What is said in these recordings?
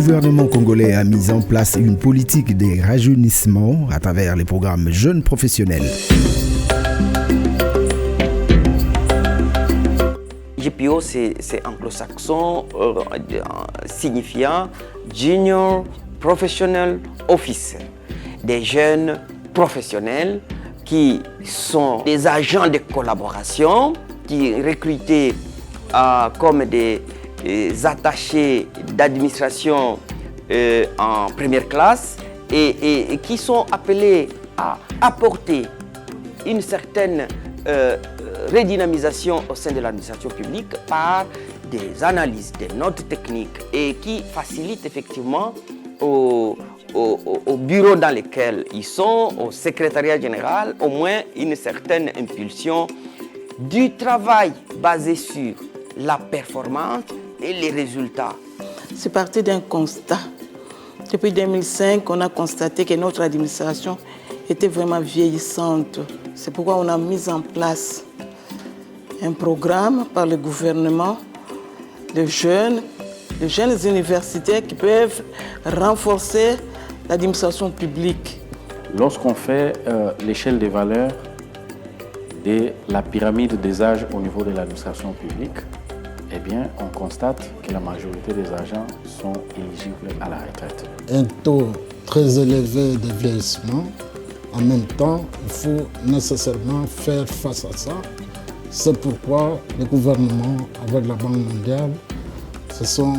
gouvernement congolais a mis en place une politique de rajeunissement à travers les programmes jeunes professionnels. JPO, c'est anglo-saxon signifiant Junior Professional Officer. Des jeunes professionnels qui sont des agents de collaboration, qui sont recrutés comme des attachés d'administration en première classe et qui sont appelés à apporter une certaine redynamisation au sein de l'administration publique par des analyses, des notes techniques et qui facilitent effectivement au bureau dans lequel ils sont, au secrétariat général, au moins une certaine impulsion du travail basé sur la performance et les résultats. C'est parti d'un constat. Depuis 2005, on a constaté que notre administration était vraiment vieillissante. C'est pourquoi on a mis en place un programme par le gouvernement de jeunes universitaires qui peuvent renforcer l'administration publique. Lorsqu'on fait l'échelle des valeurs de la pyramide des âges au niveau de l'administration publique, eh bien, on constate que la majorité des agents sont éligibles à la retraite. Un taux très élevé de vieillissement. En même temps, il faut nécessairement faire face à ça. C'est pourquoi les gouvernements, avec la Banque mondiale, se sont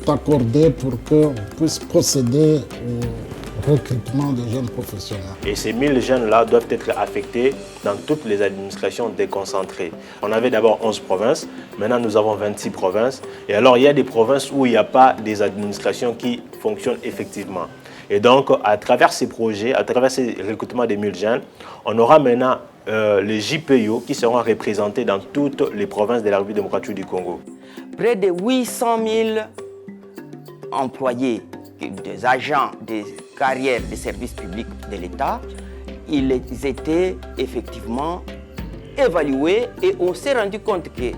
accordés pour qu'on puisse procéder au recrutement de jeunes professionnels. Et ces 1000 jeunes-là doivent être affectés dans toutes les administrations déconcentrées. On avait d'abord 11 provinces, maintenant nous avons 26 provinces. Et alors il y a des provinces où il n'y a pas des administrations qui fonctionnent effectivement. Et donc, à travers ces projets, à travers ces recrutements des 1000 jeunes, on aura maintenant les JPO qui seront représentés dans toutes les provinces de la République démocratique du Congo. Près de 800 000 employés, des agents des carrières des services publics de l'État, ils étaient effectivement évalués et on s'est rendu compte que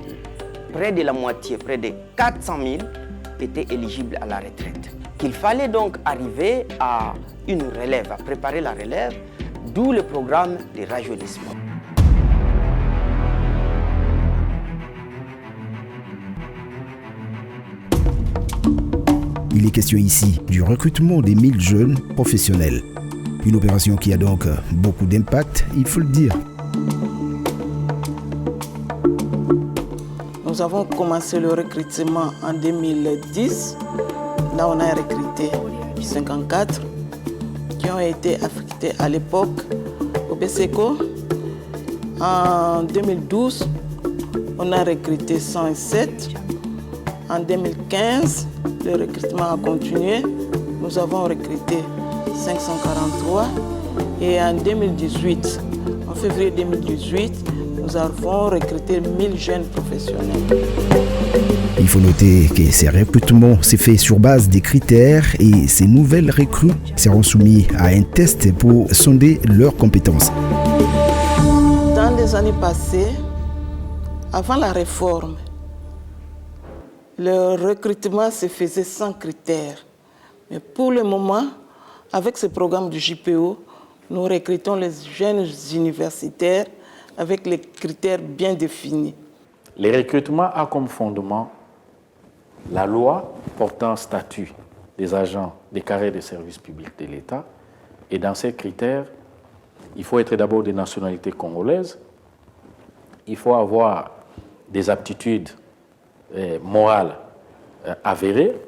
près de la moitié, près de 400 000 étaient éligibles à la retraite. Qu'il fallait donc arriver à une relève, à préparer la relève, d'où le programme de rajeunissement. Il est question ici du recrutement des 1000 jeunes professionnels. Une opération qui a donc beaucoup d'impact, il faut le dire. Nous avons commencé le recrutement en 2010. Là, on a recruté 54 qui ont été affectés à l'époque au BSECO. En 2012, on a recruté 107. En 2015, le recrutement a continué. Nous avons recruté 543. Et en 2018, en février 2018, nous avons recruté 1000 jeunes professionnels. Il faut noter que ces recrutements s'est fait sur base des critères et ces nouvelles recrues seront soumises à un test pour sonder leurs compétences. Dans les années passées, avant la réforme, le recrutement se faisait sans critères. Mais pour le moment, avec ce programme du JPO, nous recrutons les jeunes universitaires avec les critères bien définis. Le recrutement a comme fondement la loi portant statut des agents des carrières de services publics de l'État. Et dans ces critères, il faut être d'abord de nationalité congolaise, il faut avoir des aptitudes morales avérées,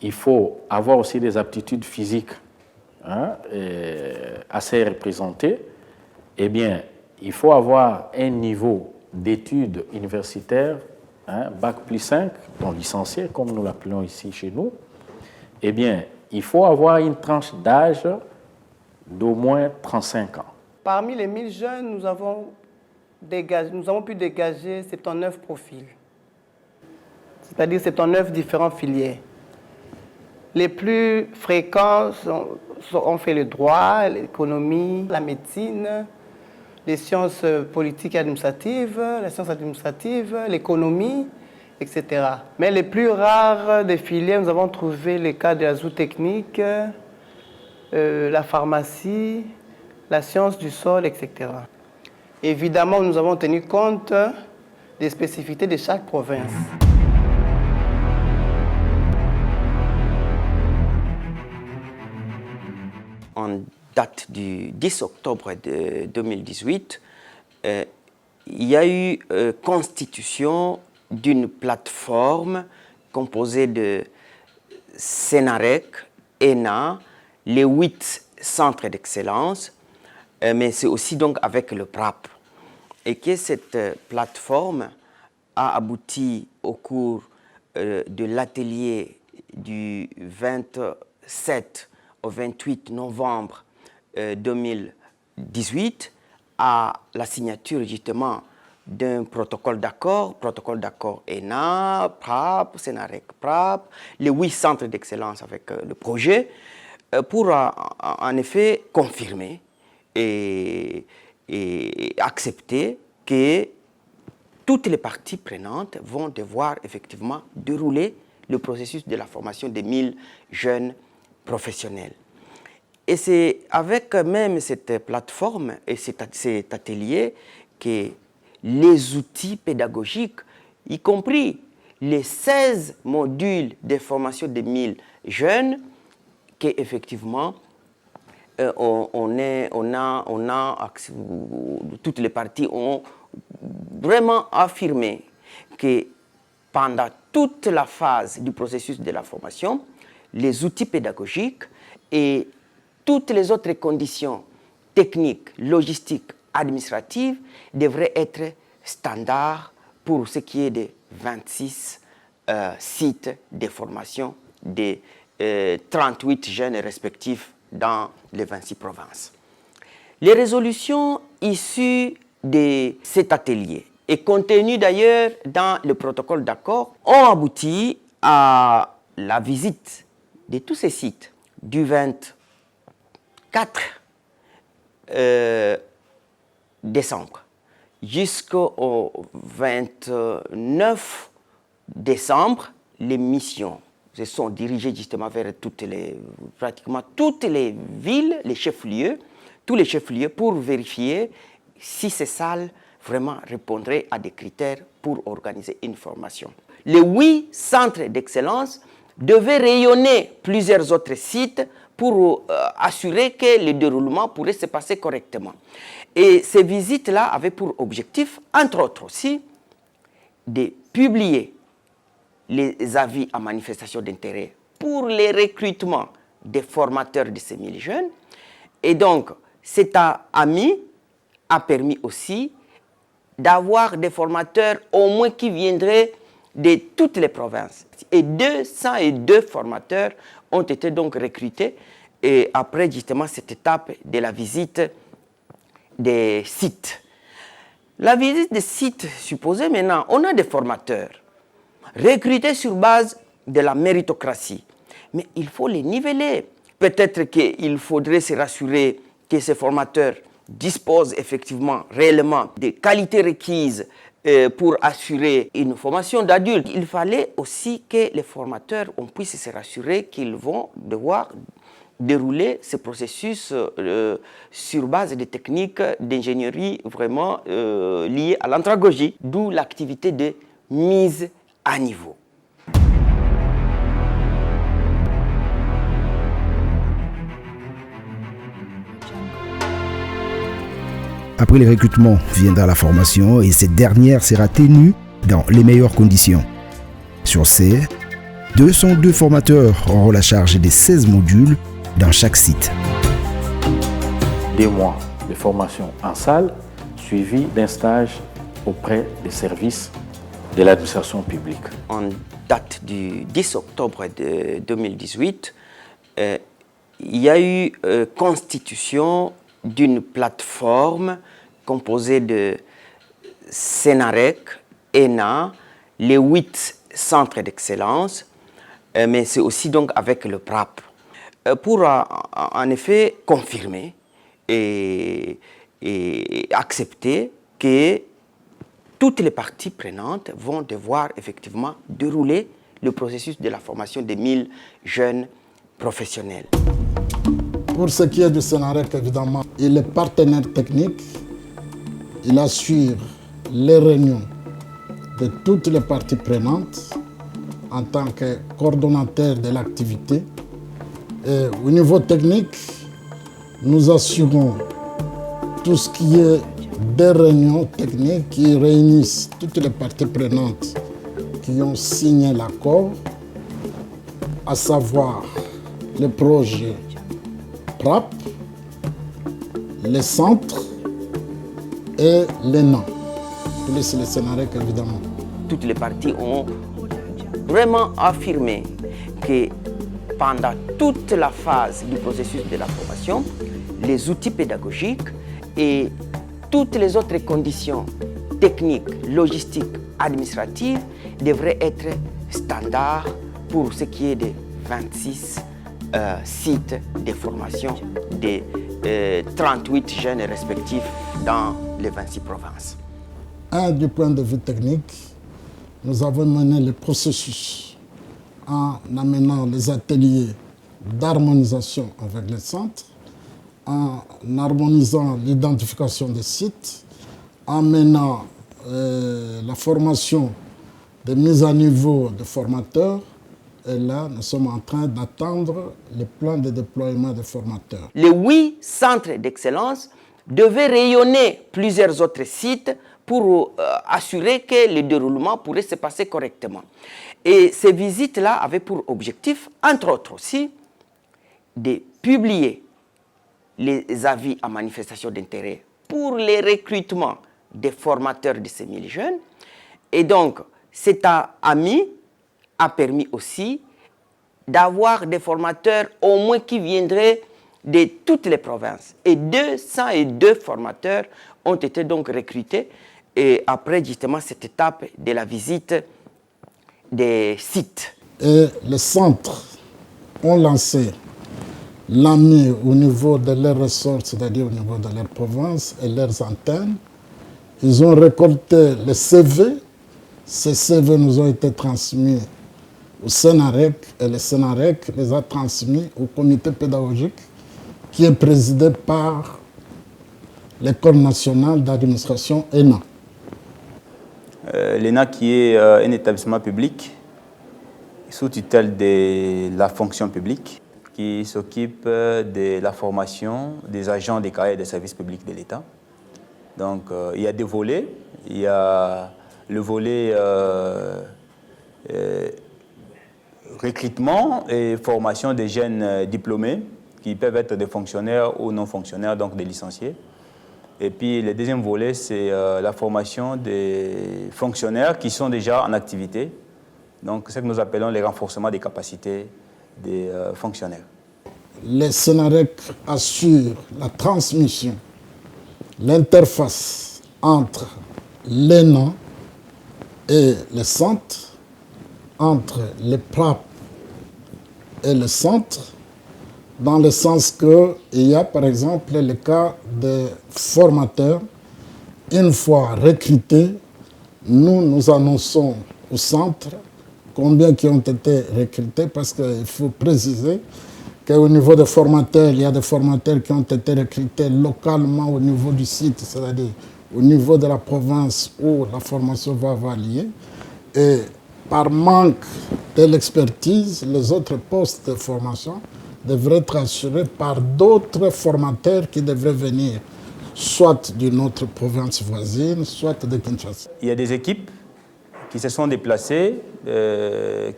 il faut avoir aussi des aptitudes physiques assez représentées. Eh bien, il faut avoir un niveau d'études universitaires, Bac plus 5, donc licencié, comme nous l'appelons ici chez nous. Eh bien, il faut avoir une tranche d'âge d'au moins 35 ans. Parmi les 1000 jeunes, nous avons pu dégager 79 profils, c'est-à-dire 79 différentes filières. Les plus fréquents ont fait le droit, l'économie, la médecine, les sciences politiques et administratives, les sciences administratives, l'économie etc. Mais les plus rares des filières, nous avons trouvé les cas de la zootechnique, la pharmacie, la science du sol, etc. Évidemment, nous avons tenu compte des spécificités de chaque province. En date du 10 octobre de 2018, il y a eu constitution d'une plateforme composée de Senarec, ENA, les 8 centres d'excellence, mais c'est aussi donc avec le PRAP. Et que cette plateforme a abouti au cours de l'atelier du 27 au 28 novembre 2018 à la signature justement d'un protocole d'accord ENA, PRAP, Senarec, PRAP, les 8 centres d'excellence avec le projet, pour en effet confirmer et accepter que toutes les parties prenantes vont devoir effectivement dérouler le processus de la formation des 1000 jeunes professionnels. Et c'est avec même cette plateforme et cet atelier que les outils pédagogiques, y compris les 16 modules de formation des 1000 jeunes, qu'effectivement, toutes les parties ont vraiment affirmé que pendant toute la phase du processus de la formation, les outils pédagogiques et toutes les autres conditions techniques, logistiques, administratives devraient être standards pour ce qui est des 26 sites de formation des 38 jeunes respectifs dans les 26 provinces. Les résolutions issues de cet atelier et contenues d'ailleurs dans le protocole d'accord ont abouti à la visite de tous ces sites du 24 décembre jusqu'au 29 décembre. Les missions se sont dirigées justement vers pratiquement toutes les villes, les chefs-lieux, tous les chefs-lieux pour vérifier si ces salles vraiment répondraient à des critères pour organiser une formation. Les 8 centres d'excellence devaient rayonner plusieurs autres sites pour assurer que le déroulement pourrait se passer correctement. Et ces visites-là avaient pour objectif, entre autres aussi, de publier les avis à manifestation d'intérêt pour les recrutements des formateurs de ces 1000 jeunes. Et donc, cet ami a permis aussi d'avoir des formateurs au moins qui viendraient de toutes les provinces. Et 202 formateurs ont été donc recrutés et après justement cette étape de la visite des sites. La visite des sites supposée, maintenant, on a des formateurs recrutés sur base de la méritocratie. Mais il faut les niveler. Peut-être qu'il faudrait se rassurer que ces formateurs disposent effectivement, réellement, des qualités requises pour assurer une formation d'adultes. Il fallait aussi que les formateurs, on puisse se rassurer qu'ils vont devoir dérouler ce processus sur base des techniques d'ingénierie vraiment liées à l'andragogie, d'où l'activité de mise à niveau. Après les recrutements viendra la formation et cette dernière sera tenue dans les meilleures conditions. Sur ces 202 formateurs auront la charge des 16 modules dans chaque site. 2 mois de formation en salle, suivi d'un stage auprès des services de l'administration publique. En date du 10 octobre de 2018, il y a eu constitution d'une plateforme composée de Senarec, ENA, les 8 centres d'excellence, mais c'est aussi donc avec le PRAP, pour en effet confirmer et accepter que toutes les parties prenantes vont devoir effectivement dérouler le processus de la formation des 1000 jeunes professionnels. Pour ce qui est du Senarec, évidemment, il est partenaire technique. Il assure les réunions de toutes les parties prenantes en tant que coordonnateur de l'activité. Et au niveau technique, nous assurons tout ce qui est des réunions techniques qui réunissent toutes les parties prenantes qui ont signé l'accord, à savoir le projet PRAP, les centres et l'ENA, plus les Senarec évidemment. Toutes les parties ont vraiment affirmé que pendant toute la phase du processus de la formation, les outils pédagogiques et toutes les autres conditions techniques, logistiques, administratives devraient être standards pour ce qui est des 26 sites de formation des 38 jeunes respectifs dans les 26 provinces. Du point de vue technique, nous avons mené le processus en amenant les ateliers d'harmonisation avec les centres, en harmonisant l'identification des sites, en menant la formation de mise à niveau de formateurs. Et là, nous sommes en train d'attendre le plan de déploiement des formateurs. Les 8 centres d'excellence devaient rayonner plusieurs autres sites pour assurer que le déroulement pourrait se passer correctement. Et ces visites-là avaient pour objectif, entre autres aussi, de publier les avis à manifestation d'intérêt pour les recrutements des formateurs de ces 1000 jeunes. Et donc, cet ami a permis aussi d'avoir des formateurs au moins qui viendraient de toutes les provinces. Et 202 formateurs ont été donc recrutés. Et après justement cette étape de la visite des sites. Et les centres ont lancé l'AMI au niveau de leurs ressources, c'est-à-dire au niveau de leurs provinces et leurs antennes. Ils ont récolté les CV. Ces CV nous ont été transmis au Senarec et le Senarec les a transmis au comité pédagogique qui est présidé par l'École nationale d'administration ENA. L'ENA qui est un établissement public sous tutelle de la fonction publique qui s'occupe de la formation des agents des carrières des services publics de l'État. Donc il y a des volets. Il y a le volet recrutement et formation des jeunes diplômés qui peuvent être des fonctionnaires ou non fonctionnaires, donc des licenciés. Et puis le deuxième volet, c'est la formation des fonctionnaires qui sont déjà en activité. Donc c'est ce que nous appelons les renforcements des capacités des fonctionnaires. Les Senarec assurent la transmission, l'interface entre l'ENA et les centres, entre les PRAP et les centres, dans le sens qu'il y a par exemple le cas des formateurs. Une fois recrutés, nous annonçons au centre combien qui ont été recrutés, parce qu'il faut préciser qu'au niveau des formateurs, il y a des formateurs qui ont été recrutés localement au niveau du site, c'est-à-dire au niveau de la province où la formation va avoir lieu. Et par manque de l'expertise, les autres postes de formation devraient être assurés par d'autres formateurs qui devraient venir, soit d'une autre province voisine, soit de Kinshasa. Il y a des équipes qui se sont déplacées,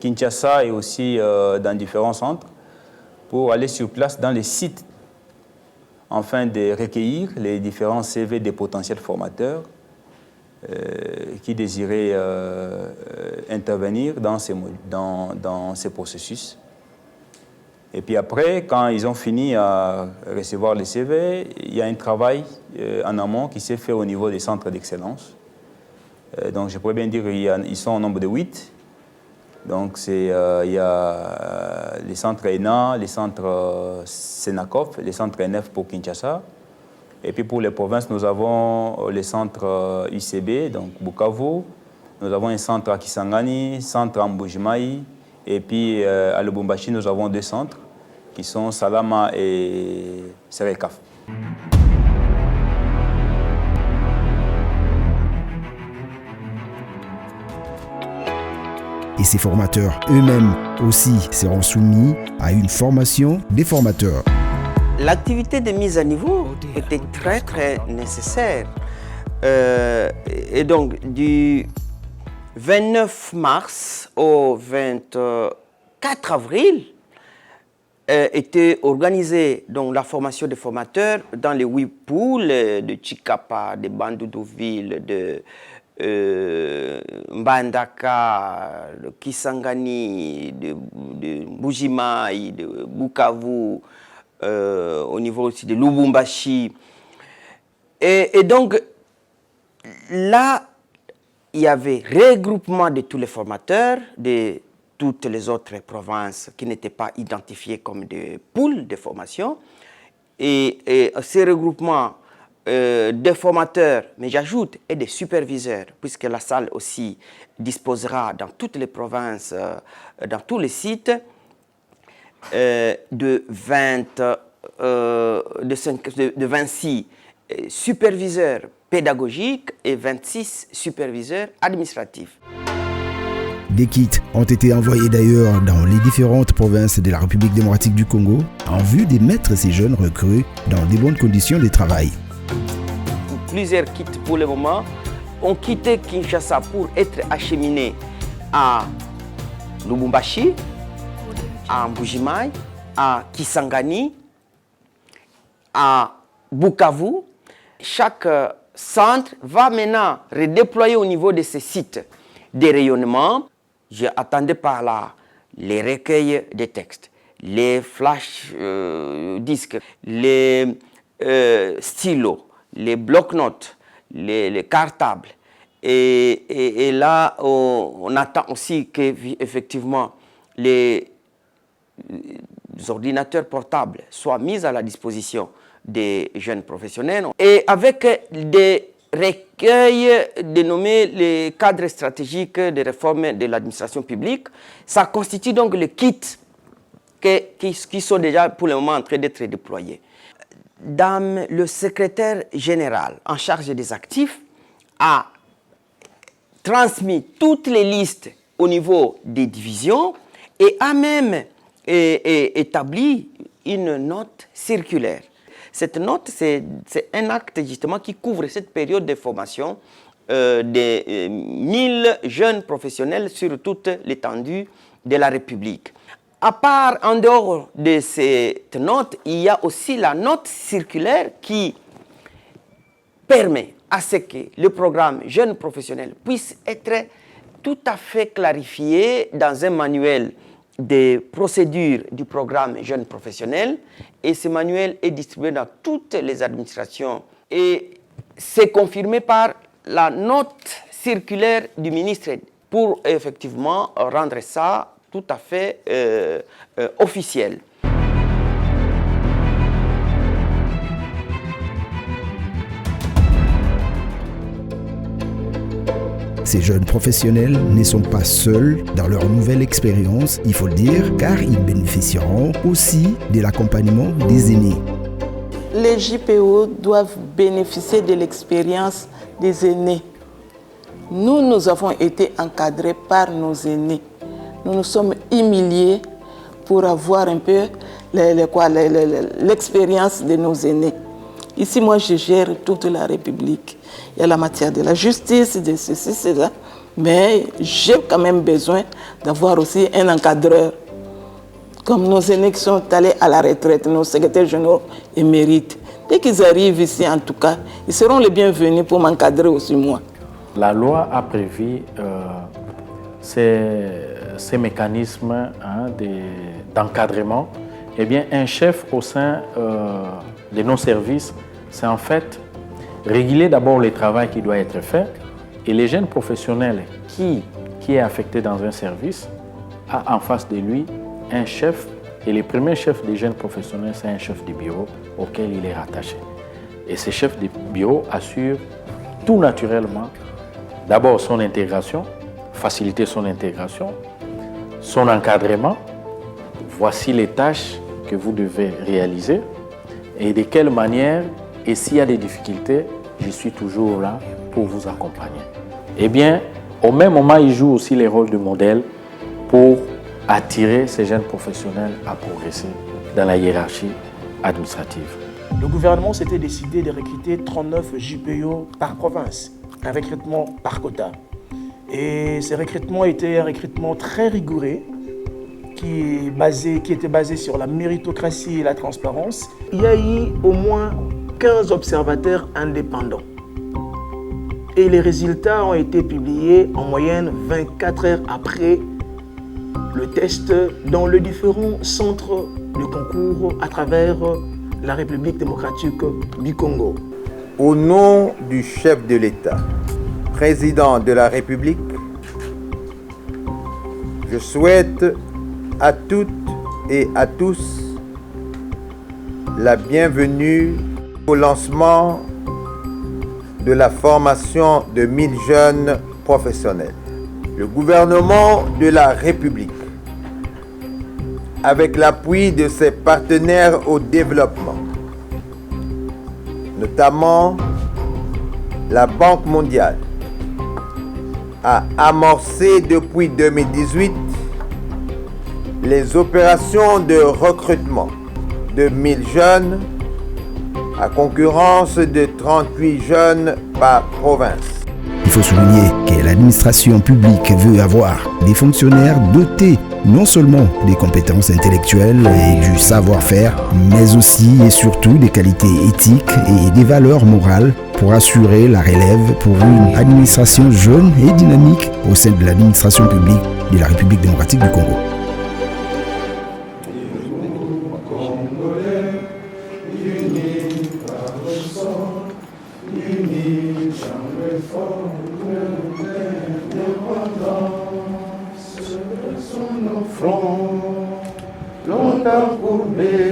Kinshasa et aussi dans différents centres, pour aller sur place dans les sites, afin de recueillir les différents CV des potentiels formateurs qui désiraient intervenir dans ces processus. Et puis après, quand ils ont fini à recevoir les CV, il y a un travail en amont qui s'est fait au niveau des centres d'excellence. Donc je pourrais bien dire qu'ils sont au nombre de 8. Donc il y a les centres ENA, les centres Senacop, les centres NF pour Kinshasa, Et puis pour les provinces, nous avons les centres UCB, donc Bukavu. Nous avons un centre à Kisangani, centre à Mbujimayi. Et puis à Lubumbashi, nous avons 2 centres qui sont Salama et Serekaf. Et ces formateurs eux-mêmes aussi seront soumis à une formation des formateurs. L'activité de mise à niveau était très très nécessaire. Et donc du 29 mars au 24 avril était organisée donc, la formation des formateurs dans les 8 poules de Chikapa, de Bandoudouville, de Mbandaka, de Kisangani, de Mbujimayi, de Bukavu, au niveau aussi de Lubumbashi. Et donc, là, il y avait regroupement de tous les formateurs de toutes les autres provinces qui n'étaient pas identifiées comme des poules de formation. Et ces regroupements des formateurs, mais j'ajoute, et des superviseurs, puisque la salle aussi disposera dans toutes les provinces, dans tous les sites, de 26 superviseurs pédagogiques et 26 superviseurs administratifs. Des kits ont été envoyés d'ailleurs dans les différentes provinces de la République démocratique du Congo en vue de mettre ces jeunes recrues dans de bonnes conditions de travail. Plusieurs kits pour le moment ont quitté Kinshasa pour être acheminés à Lubumbashi, à Mbujimayi, à Kisangani, à Bukavu. Chaque centre va maintenant redéployer au niveau de ces sites des rayonnements. J'attendais par là les recueils de textes, les flash disques, les stylos, les blocs-notes, les cartables. Et là, on attend aussi qu'effectivement les ordinateurs portables soient mis à la disposition des jeunes professionnels. Et avec des recueils dénommés les cadres stratégiques de réforme de l'administration publique, ça constitue donc le kit qui sont déjà pour le moment en train d'être déployés. Dame, le secrétaire général en charge des actifs a transmis toutes les listes au niveau des divisions et a même établi une note circulaire. Cette note, c'est un acte justement qui couvre cette période de formation des 1000 jeunes professionnels sur toute l'étendue de la République. À part, en dehors de cette note, il y a aussi la note circulaire qui permet à ce que le programme Jeunes Professionnels puisse être tout à fait clarifié dans un manuel des procédures du programme Jeunes Professionnels. Et ce manuel est distribué dans toutes les administrations. Et c'est confirmé par la note circulaire du ministre pour effectivement rendre ça tout à fait officiel. Ces jeunes professionnels ne sont pas seuls dans leur nouvelle expérience, il faut le dire, car ils bénéficieront aussi de l'accompagnement des aînés. Les JPO doivent bénéficier de l'expérience des aînés. Nous avons été encadrés par nos aînés. Nous nous sommes humiliés pour avoir un peu l'expérience de nos aînés. Ici, moi, je gère toute la République. Il y a la matière de la justice, de ceci, cela. Mais j'ai quand même besoin d'avoir aussi un encadreur. Comme nos aînés qui sont allés à la retraite, nos secrétaires généraux émérites. Dès qu'ils arrivent ici, en tout cas, ils seront les bienvenus pour m'encadrer aussi, moi. La loi a prévu ces mécanismes d'encadrement. Eh bien, un chef au sein de nos services, c'est en fait réguler d'abord le travail qui doit être fait et les jeunes professionnels qui est affecté dans un service a en face de lui un chef et le premier chef des jeunes professionnels, c'est un chef de bureau auquel il est rattaché. Et ces chefs de bureau assurent tout naturellement d'abord son intégration, faciliter son intégration, son encadrement. Voici les tâches que vous devez réaliser et de quelle manière, et s'il y a des difficultés, je suis toujours là pour vous accompagner. Eh bien, au même moment, il joue aussi les rôles de modèle pour attirer ces jeunes professionnels à progresser dans la hiérarchie administrative. Le gouvernement s'était décidé de recruter 39 JPO par province, un recrutement par quota. Et ce recrutement était un recrutement très rigoureux qui était basé sur la méritocratie et la transparence. Il y a eu au moins 15 observateurs indépendants. Et les résultats ont été publiés en moyenne 24 heures après le test dans les différents centres de concours à travers la République démocratique du Congo. Au nom du chef de l'État, président de la République, je souhaite à toutes et à tous la bienvenue au lancement de la formation de 1000 jeunes professionnels. Le gouvernement de la République, avec l'appui de ses partenaires au développement, notamment la Banque mondiale, a amorcé depuis 2018 les opérations de recrutement de 1000 jeunes à concurrence de 38 jeunes par province. Il faut souligner que l'administration publique veut avoir des fonctionnaires dotés non seulement des compétences intellectuelles et du savoir-faire, mais aussi et surtout des qualités éthiques et des valeurs morales pour assurer la relève pour une administration jeune et dynamique au sein de l'administration publique de la République démocratique du Congo. Longtemps courbé